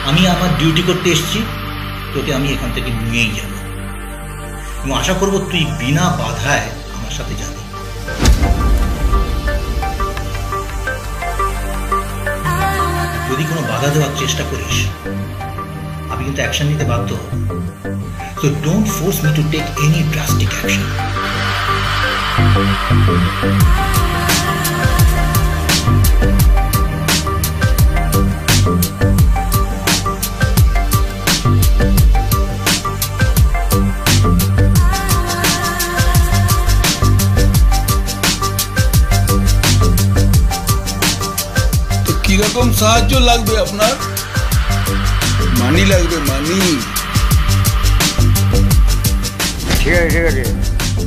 আমি আমার ডিউটি করতে এসেছি, তোকে আমি এখান থেকে নিয়েই যাব এবং আশা করব তুই বিনা বাধায় আমার সাথে যাবি। যদি কোনো বাধা দেওয়ার চেষ্টা করিস আমি কিন্তু অ্যাকশন নিতে বাধ্য হব। So don't force me to take any drastic action. তো কিরকম সাহায্য লাগবে আপনার? মানি লাগবে, মানি। ঠিক আছে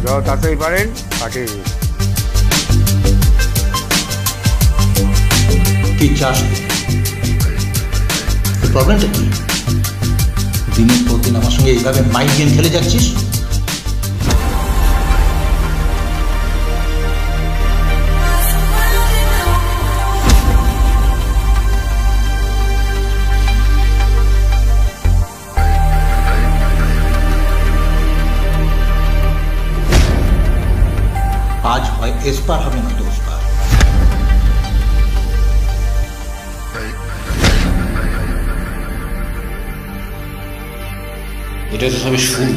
যত তাড়াতাড়ি পারেন পাঠিয়ে দিন। কি চাস? প্রবলেমটা কি? দিনের পর দিন আমার সঙ্গে এইভাবে মাইন্ড গেম খেলে যাচ্ছিস। আজ হয় এসপার হবে না দোষ পার। এটা তো সবে শুরু,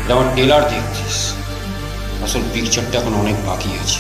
এটা আমার টেলার দেখছিস, আসল পিকচারটা এখন অনেক বাকি আছে।